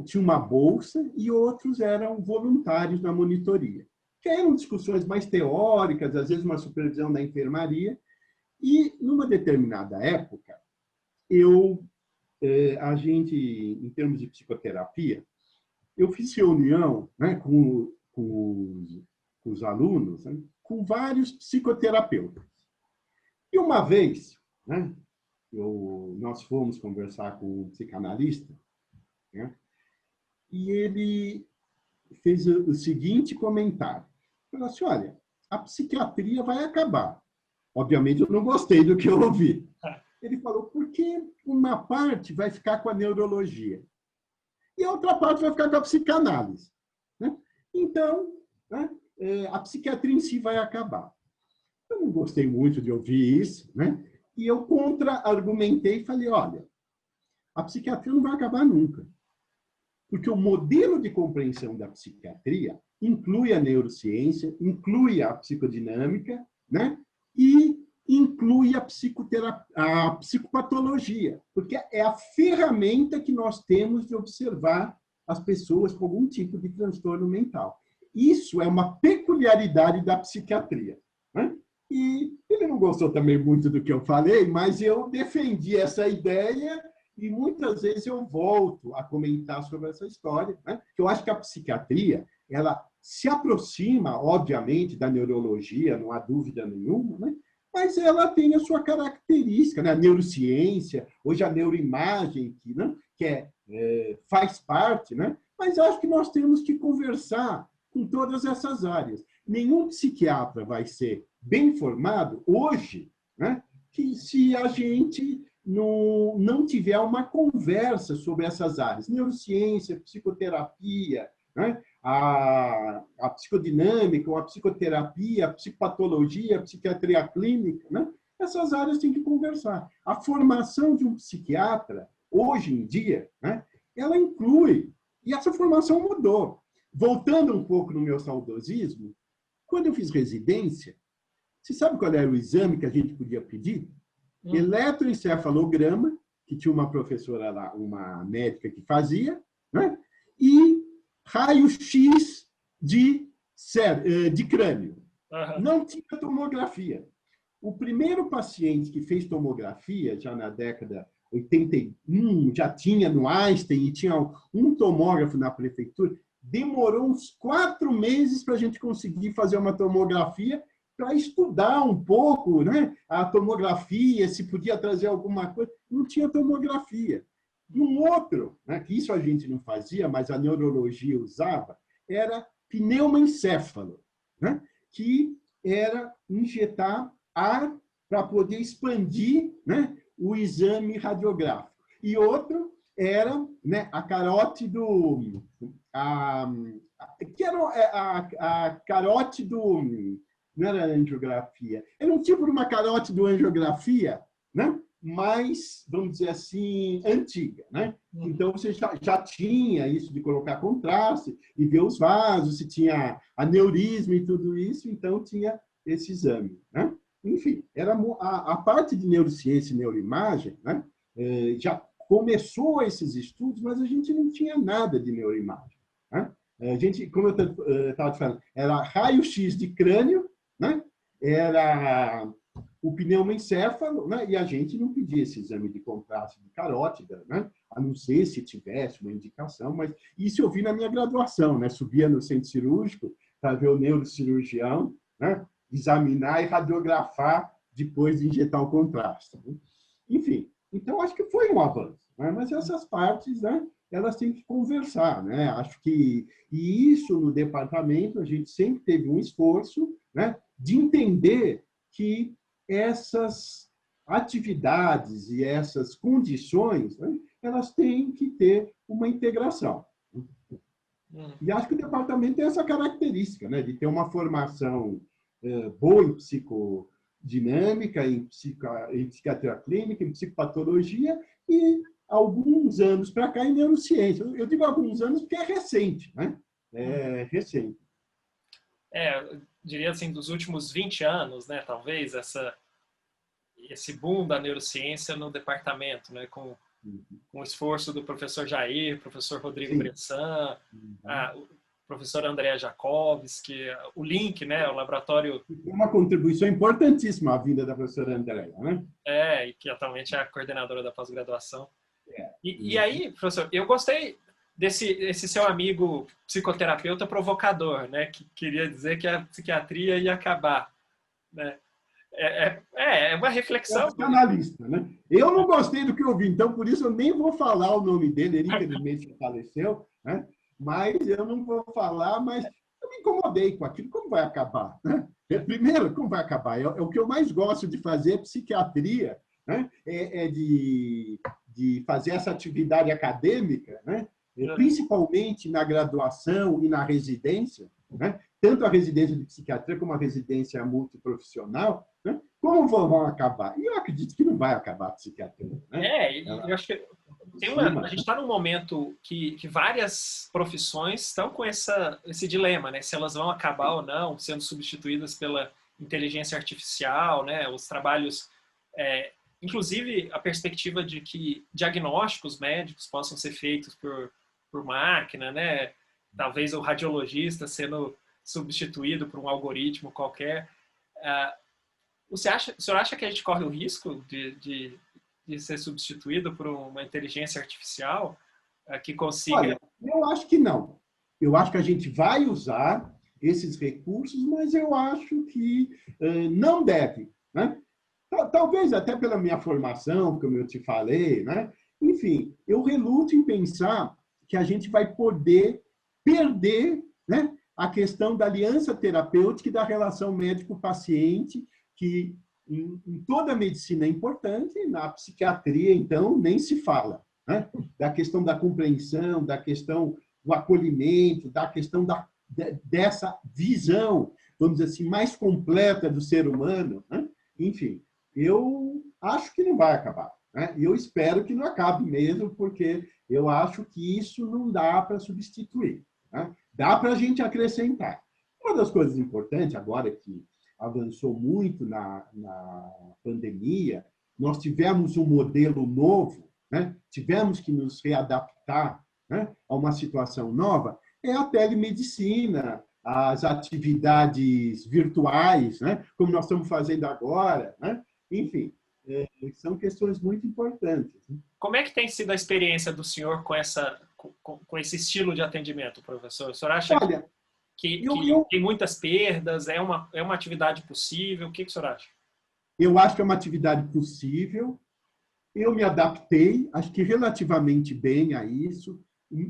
tinham uma bolsa e outros eram voluntários na monitoria. Que eram discussões mais teóricas, às vezes uma supervisão da enfermaria. E, numa determinada época, a gente, em termos de psicoterapia, eu fiz reunião, né, com os alunos, né, com vários psicoterapeutas. E uma vez, né, nós fomos conversar com um psicanalista, né, e ele fez o seguinte comentário. Falou assim, olha, a psiquiatria vai acabar. Obviamente, eu não gostei do que eu ouvi. Ele falou, porque uma parte vai ficar com a neurologia e a outra parte vai ficar com a psicanálise. Né? Então, né, a psiquiatria em si vai acabar. Eu não gostei muito de ouvir isso, né? E eu contra-argumentei e falei, olha, a psiquiatria não vai acabar nunca. Porque o modelo de compreensão da psiquiatria inclui a neurociência, inclui a psicodinâmica, né? E inclui a psicopatologia, porque é a ferramenta que nós temos de observar as pessoas com algum tipo de transtorno mental. Isso é uma peculiaridade da psiquiatria, né? E ele não gostou também muito do que eu falei, mas eu defendi essa ideia e muitas vezes eu volto a comentar sobre essa história, né? Que eu acho que a psiquiatria, ela se aproxima, obviamente, da neurologia, não há dúvida nenhuma, né? Mas ela tem a sua característica, né? A neurociência, hoje a neuroimagem, que, né? Faz parte, né? Mas acho que nós temos que conversar com todas essas áreas. Nenhum psiquiatra vai ser bem formado hoje, né? Que se a gente não tiver uma conversa sobre essas áreas, neurociência, psicoterapia, né? A psicodinâmica, ou a psicoterapia, a psicopatologia, a psiquiatria clínica, né? Essas áreas têm que conversar. A formação de um psiquiatra, hoje em dia, né? Ela inclui, e essa formação mudou. Voltando um pouco no meu saudosismo, quando eu fiz residência, você sabe qual era o exame que a gente podia pedir? Eletroencefalograma, que tinha uma professora lá, uma médica que fazia, né? E raio-x de crânio. Uhum. Não tinha tomografia. O primeiro paciente que fez tomografia, já na década 81, já tinha no Einstein e tinha um tomógrafo na prefeitura, demorou uns 4 meses para a gente conseguir fazer uma tomografia para estudar um pouco, né? A tomografia, se podia trazer alguma coisa. Não tinha tomografia. E um outro, né, que isso a gente não fazia, mas a neurologia usava, era pneumoencéfalo, né, que era injetar ar para poder expandir, né, o exame radiográfico. E outro era, né, a carótido, que era a carótido, não era angiografia, era um tipo de uma carótido angiografia, né? Mais, vamos dizer assim, antiga, né? Então, você já tinha isso de colocar contraste e ver os vasos, se tinha aneurisma e tudo isso, então tinha esse exame, né? Enfim, era a parte de neurociência e neuroimagem, né? Já começou esses estudos, mas a gente não tinha nada de neuroimagem, né? A gente, como eu estava te falando, era raio-x de crânio, né? Era o pneumoencéfalo, né? E a gente não pedia esse exame de contraste de carótida, né? A não ser se tivesse uma indicação, mas isso eu vi na minha graduação, né? Subia no centro cirúrgico para ver o neurocirurgião, né? Examinar e radiografar depois de injetar o contraste, né? Enfim, então acho que foi um avanço, né? Mas essas partes, né? Elas têm que conversar, né? Acho que e isso no departamento a gente sempre teve um esforço, né? De entender que essas atividades e essas condições, né, elas têm que ter uma integração. E acho que o departamento tem essa característica, né, de ter uma formação boa em psicodinâmica, em psiquiatria clínica, em psicopatologia e alguns anos para cá em neurociência. Eu digo alguns anos porque é recente, né? É recente. Eu diria assim, dos últimos 20 anos, né, talvez, esse boom da neurociência no departamento, né, com o esforço do professor Jair, professor Rodrigo Sim. Bressan, o professor André Jacobski, o LINC, né, o laboratório... Uma contribuição importantíssima à vida da professora Andréa, né? E que atualmente é a coordenadora da pós-graduação. E aí, professor, eu gostei desse seu amigo psicoterapeuta provocador, né, que queria dizer que a psiquiatria ia acabar, né? É uma reflexão. É psicanalista, né? Eu não gostei do que eu vi, então por isso eu nem vou falar o nome dele, ele infelizmente faleceu, né? Mas eu não vou falar, mas eu me incomodei com aquilo, como vai acabar, né? Primeiro, como vai acabar? É o que eu mais gosto de fazer, psiquiatria, né? De fazer essa atividade acadêmica, né? Principalmente na graduação e na residência, né? Tanto a residência de psiquiatria como a residência multiprofissional, né? Como vão acabar? E eu acredito que não vai acabar a psiquiatria, né? Eu acho que cima. A gente está num momento que várias profissões estão com esse dilema, né? Se elas vão acabar ou não, sendo substituídas pela inteligência artificial, né? Os trabalhos, inclusive a perspectiva de que diagnósticos médicos possam ser feitos por máquina, né? Talvez o radiologista sendo substituído por um algoritmo qualquer. O senhor acha que a gente corre o risco de ser substituído por uma inteligência artificial que consiga... Olha, eu acho que não. Eu acho que a gente vai usar esses recursos, mas eu acho que não deve, né? Talvez até pela minha formação, como eu te falei, né? Enfim, eu reluto em pensar que a gente vai poder perder, né, a questão da aliança terapêutica e da relação médico-paciente, que em toda a medicina é importante, na psiquiatria, então, nem se fala, né? Da questão da compreensão, da questão do acolhimento, da questão dessa visão, vamos dizer assim, mais completa do ser humano, né? Enfim, eu acho que não vai acabar, né? E eu espero que não acabe mesmo, porque eu acho que isso não dá para substituir, né? Dá para a gente acrescentar. Uma das coisas importantes, agora que avançou muito na pandemia, nós tivemos um modelo novo, né? Tivemos que nos readaptar, né, a uma situação nova, é a telemedicina, as atividades virtuais, né, como nós estamos fazendo agora, né? Enfim, são questões muito importantes. Como é que tem sido a experiência do senhor com esse estilo de atendimento, professor? O senhor acha Olha, que tem muitas perdas? É uma atividade possível? O que o senhor acha? Eu acho que é uma atividade possível. Eu me adaptei, acho que relativamente bem a isso.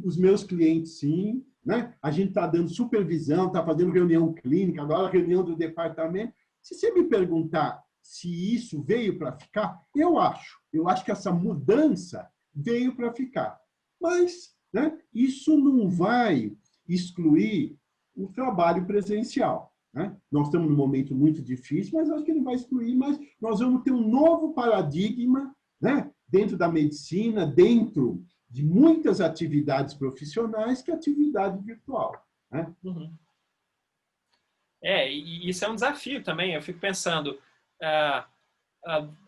Os meus clientes, sim, né? A gente está dando supervisão, está fazendo reunião clínica, agora reunião do departamento. Se você me perguntar se isso veio para ficar, eu acho. Eu acho que essa mudança veio para ficar. Mas, né, isso não vai excluir o trabalho presencial, né? Nós estamos num momento muito difícil, mas acho que não vai excluir, mas nós vamos ter um novo paradigma, né, dentro da medicina, dentro de muitas atividades profissionais, que é a atividade virtual, né? Uhum. E isso é um desafio também. Eu fico pensando,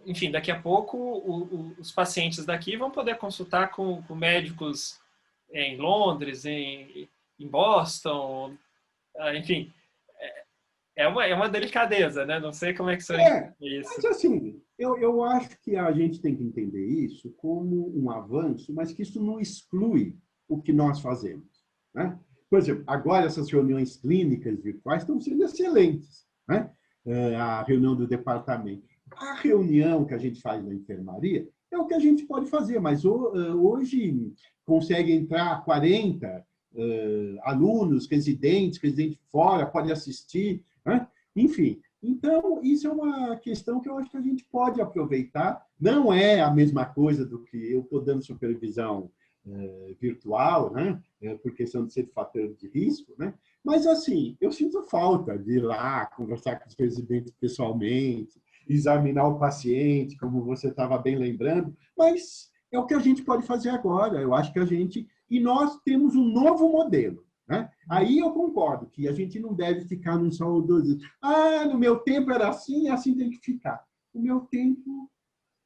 enfim, daqui a pouco os pacientes daqui vão poder consultar com médicos em Londres, em Boston, enfim, é uma delicadeza, né? Não sei como é que você entende isso. Mas assim, eu acho que a gente tem que entender isso como um avanço, mas que isso não exclui o que nós fazemos, né? Por exemplo, agora essas reuniões clínicas virtuais estão sendo excelentes, né? A reunião do departamento. A reunião que a gente faz na enfermaria é o que a gente pode fazer, mas hoje consegue entrar 40 alunos, residentes fora, pode assistir, né? Enfim, então, isso é uma questão que eu acho que a gente pode aproveitar. Não é a mesma coisa do que eu estou dando supervisão virtual, né? Por questão de ser fator de risco, né? Mas, assim, eu sinto falta de ir lá, conversar com os residentes pessoalmente, examinar o paciente, como você estava bem lembrando, mas é o que a gente pode fazer agora. Eu acho que a gente... E nós temos um novo modelo, né? Aí eu concordo que a gente não deve ficar num saudosismo. No meu tempo era assim, assim tem que ficar. O meu tempo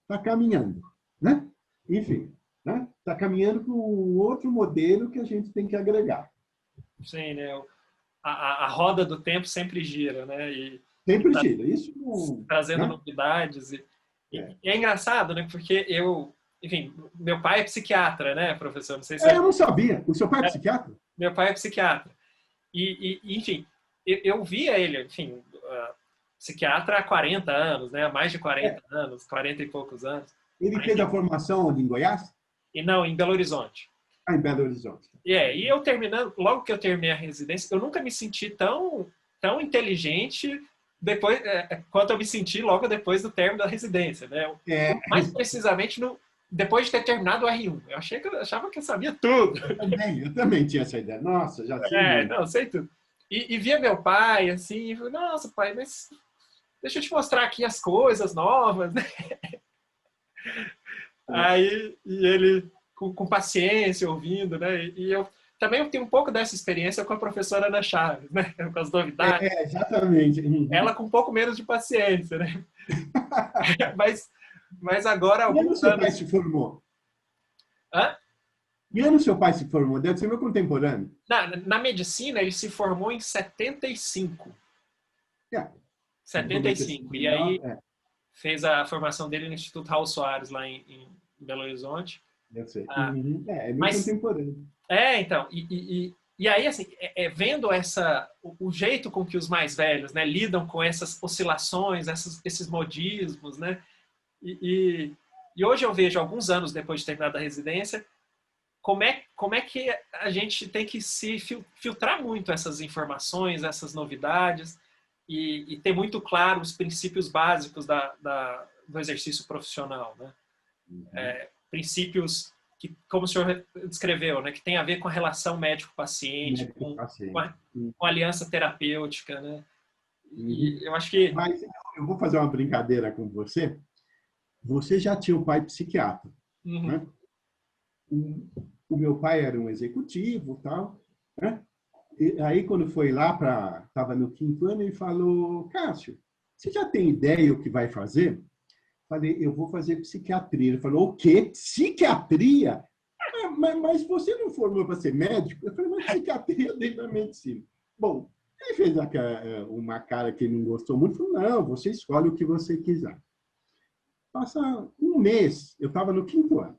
está caminhando, né? Enfim, né? Está caminhando para um outro modelo que a gente tem que agregar. Sim, né? A roda do tempo sempre gira, né? Sempre gira. Isso, trazendo né? novidades. E é engraçado, né? Porque enfim, meu pai é psiquiatra, né, professor? Não sei se eu não sabia. O seu pai é psiquiatra? Meu pai é psiquiatra. Enfim, eu via ele, enfim, psiquiatra há 40 anos, né? Há mais de 40 anos, 40 e poucos anos. Ele fez a formação onde, em Goiás? E não, em Belo Horizonte. Em Belo Horizonte. E eu logo que eu terminei a residência, eu nunca me senti tão inteligente depois, quanto eu me senti logo depois do término da residência, né? Mais precisamente depois de ter terminado o R1. Eu achava que eu sabia tudo. Eu também tinha essa ideia. Nossa, já sei. Não, sei tudo. E via meu pai, assim, e falei, nossa, pai, mas deixa eu te mostrar aqui as coisas novas, né? Aí, e ele, com paciência, ouvindo, né? E eu também tenho um pouco dessa experiência com a professora Ana Chaves, né? Com as novidades. Exatamente. Ela com um pouco menos de paciência, né? Mas agora, Que ano alguns seu pai anos... se formou? Hã? Que ano seu pai se formou? Deve ser meu contemporâneo. Na medicina, ele se formou em 75. É. 75. E aí fez a formação dele no Instituto Raul Soares, lá em Belo Horizonte. Eu sei. Ah, É meu mas, contemporâneo. então, e aí, assim, vendo o jeito com que os mais velhos, né, lidam com essas oscilações, esses modismos, né, e hoje eu vejo, alguns anos depois de terminar a residência, como é que a gente tem que se filtrar muito essas informações, essas novidades, e ter muito claro os princípios básicos do exercício profissional, né? Princípios que, como o senhor descreveu, né, que tem a ver com a relação médico-paciente, com a aliança terapêutica, né? E eu acho que... Mas eu vou fazer uma brincadeira com você. Você já tinha um pai psiquiatra, né? O meu pai era um executivo, tal, né? E aí, quando foi lá estava no 5º ano, ele falou: Cássio, você já tem ideia o que vai fazer? Falei: eu vou fazer psiquiatria. Ele falou: o quê? Psiquiatria? Mas você não formou para ser médico? Eu falei: mas psiquiatria dentro da medicina. Bom, ele fez uma cara que ele não gostou muito. Falou: não, você escolhe o que você quiser. Passa um mês, eu estava no 5º ano.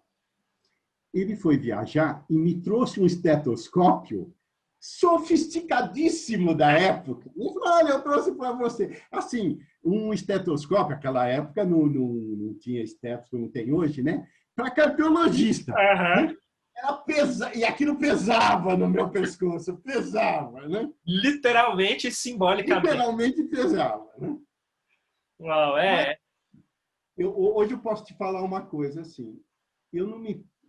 Ele foi viajar e me trouxe um estetoscópio sofisticadíssimo da época. Ele falou: olha, eu trouxe para você. Assim, um estetoscópio, naquela época não tinha estetos como tem hoje, né? Para cardiologista. Né? Era e aquilo pesava no meu pescoço, pesava, né? Literalmente e simbolicamente. Literalmente pesava, né? Uau, hoje eu posso te falar uma coisa assim. Eu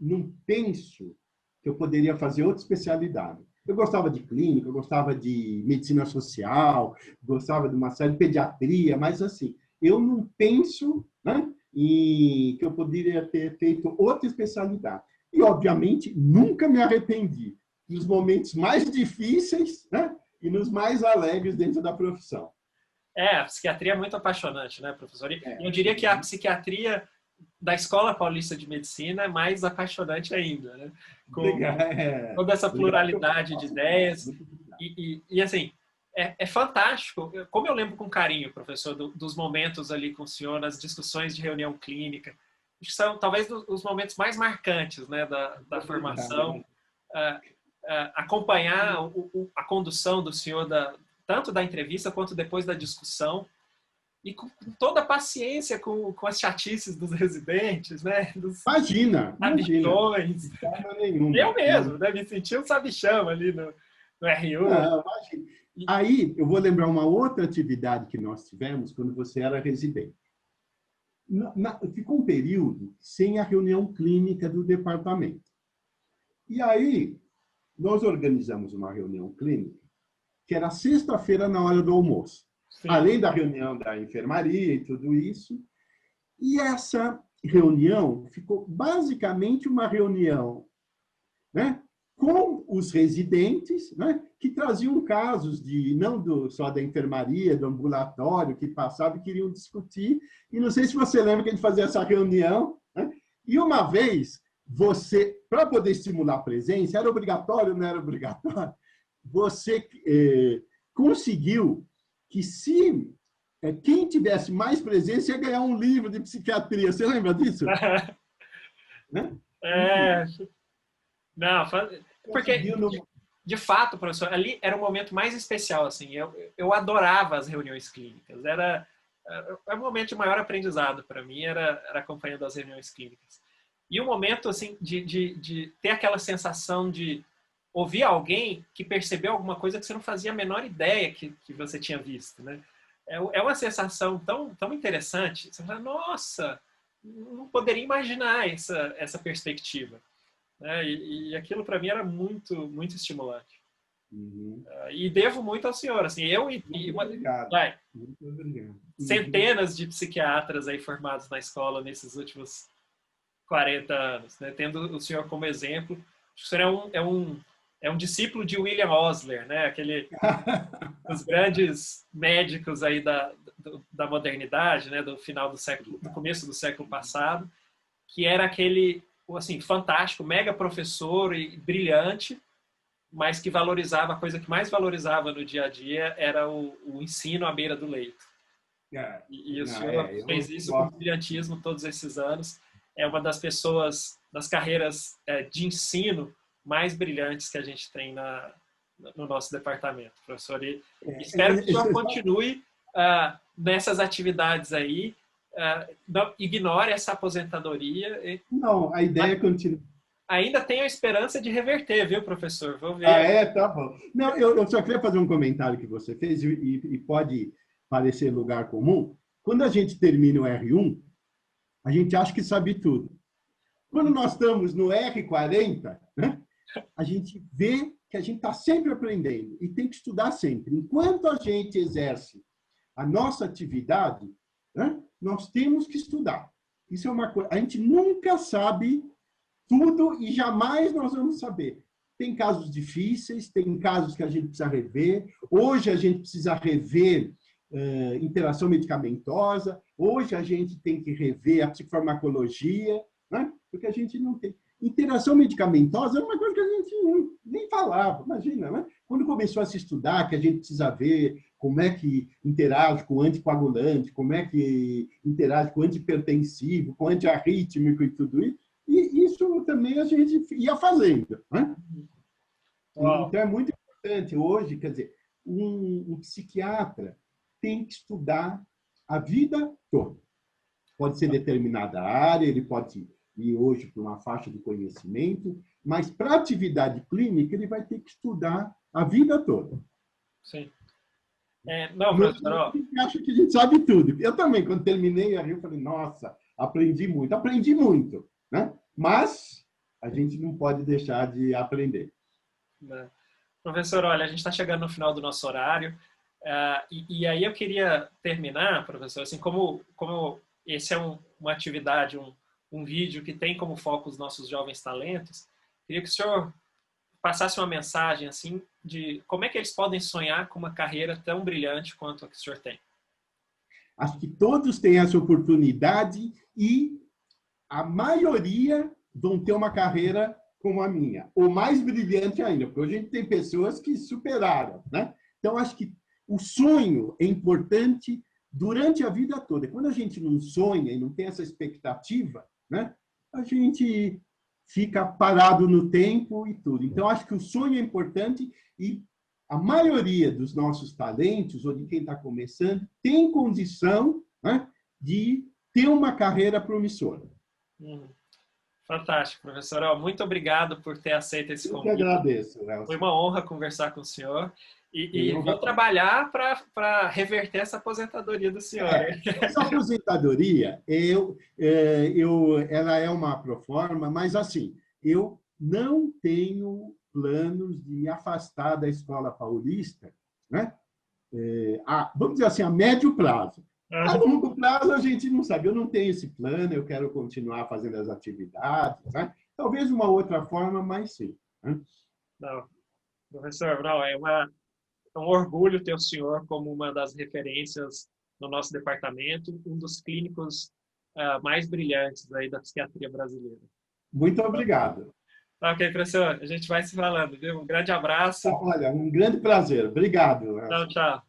não penso que eu poderia fazer outra especialidade. Eu gostava de clínica, eu gostava de medicina social, gostava de uma série de pediatria, mas assim, eu não penso, né, que eu poderia ter feito outra especialidade. E, obviamente, nunca me arrependi nos momentos mais difíceis, né, e nos mais alegres dentro da profissão. A psiquiatria é muito apaixonante, né, professor? E eu diria que a psiquiatria da Escola Paulista de Medicina é mais apaixonante ainda, né? Com toda essa pluralidade de ideias. E assim, é fantástico. Como eu lembro com carinho, professor, dos momentos ali com o senhor, nas discussões de reunião clínica. Acho que são talvez os momentos mais marcantes, né, da formação. Acompanhar a condução do senhor, tanto da entrevista quanto depois da discussão. E com toda a paciência com as chatices dos residentes, né? Imagina. Sabichões. Eu mesmo, né? Me senti um sabichão ali no RU. Não, imagina. Aí, eu vou lembrar uma outra atividade que nós tivemos quando você era residente. Ficou um período sem a reunião clínica do departamento. E aí, nós organizamos uma reunião clínica, que era sexta-feira na hora do almoço. Sim. Além da reunião da enfermaria e tudo isso. E essa reunião ficou basicamente uma reunião, né, com os residentes, né, que traziam casos não só da enfermaria, do ambulatório, que passavam e queriam discutir. E não sei se você lembra que a gente fazia essa reunião. Né, e uma vez, para poder estimular a presença, era obrigatório ou não era obrigatório? Você conseguiu que quem tivesse mais presença ia ganhar um livro de psiquiatria. Você lembra disso? Né? Não, porque de fato, professor, ali era o momento mais especial, assim. Eu adorava as reuniões clínicas. Era um momento de maior aprendizado para mim, era acompanhando as reuniões clínicas. E o momento, assim, de ter aquela sensação de ouvir alguém que percebeu alguma coisa que você não fazia a menor ideia que você tinha visto, né? É uma sensação tão interessante. Você fala: nossa, não poderia imaginar essa perspectiva. Né? E aquilo para mim era muito, muito estimulante. E devo muito ao senhor. Assim, muito obrigado. Muito obrigado. Centenas de psiquiatras aí formados na escola nesses últimos 40 anos, né? Tendo o senhor como exemplo. O senhor é um discípulo de William Osler, né? Os grandes médicos aí da modernidade, né? Do final do começo do século passado, que era aquele, assim, fantástico, mega professor e brilhante, mas que valorizava, a coisa que mais valorizava no dia a dia era o ensino à beira do leito. E o senhor fez isso com brilhantismo todos esses anos. É uma das pessoas, das carreiras de ensino mais brilhantes que a gente tem no nosso departamento, professor. E espero que o senhor continue nessas atividades aí. Não ignore essa aposentadoria. Não, a ideia é continuar. Ainda tenho a esperança de reverter, viu, professor? Vou ver. Tá bom. Não, eu só queria fazer um comentário que você fez e pode parecer lugar comum. Quando a gente termina o R1, a gente acha que sabe tudo. Quando nós estamos no R40, né, a gente vê que a gente está sempre aprendendo e tem que estudar sempre. Enquanto a gente exerce a nossa atividade, né, nós temos que estudar. Isso é uma coisa. A gente nunca sabe tudo e jamais nós vamos saber. Tem casos difíceis, tem casos que a gente precisa rever. Hoje a gente precisa rever interação medicamentosa. Hoje a gente tem que rever a psicofarmacologia, né? Porque a gente não tem. Interação medicamentosa é uma coisa que a gente nem falava, imagina, né? Quando começou a se estudar, que a gente precisa ver como é que interage com anticoagulante, como é que interage com antihipertensivo, com antiarrítmico e tudo isso, e isso também a gente ia fazendo, né? Então é muito importante hoje, quer dizer, um psiquiatra tem que estudar a vida toda. Pode ser determinada área, ele pode ir hoje para uma faixa de conhecimento, mas para a atividade clínica ele vai ter que estudar a vida toda. Sim. Não, professor. Acho que a gente sabe tudo. Eu também, quando terminei a Rio, falei, nossa, aprendi muito, né? Mas a gente não pode deixar de aprender. Professor, olha, a gente está chegando no final do nosso horário. E aí eu queria terminar, professor, assim, como esse é uma atividade, um vídeo que tem como foco os nossos jovens talentos, queria que o senhor passasse uma mensagem assim de como é que eles podem sonhar com uma carreira tão brilhante quanto a que o senhor tem. Acho que todos têm essa oportunidade e a maioria vão ter uma carreira como a minha, ou mais brilhante ainda, porque hoje a gente tem pessoas que superaram, né? Então, acho que o sonho é importante durante a vida toda. Quando a gente não sonha e não tem essa expectativa, né, a gente fica parado no tempo e tudo. Então, acho que o sonho é importante e a maioria dos nossos talentos, ou de quem está começando, tem condição, né, de ter uma carreira promissora. Fantástico, professor. Muito obrigado por ter aceito esse convite. Eu que agradeço, Nelson. Foi uma honra conversar com o senhor. E vou trabalhar para reverter essa aposentadoria do senhor. Essa aposentadoria, ela é uma proforma, mas assim, eu não tenho planos de me afastar da Escola Paulista, né? Vamos dizer assim, a médio prazo. A longo prazo, a gente não sabe. Eu não tenho esse plano, eu quero continuar fazendo as atividades, né? Talvez uma outra forma, mas sim. Né? Não, professor, não, é um orgulho ter o senhor como uma das referências no nosso departamento, um dos clínicos mais brilhantes aí da psiquiatria brasileira. Muito obrigado. Ok, professor, a gente vai se falando, viu? Um grande abraço. Olha, um grande prazer. Obrigado. Tchau, tchau.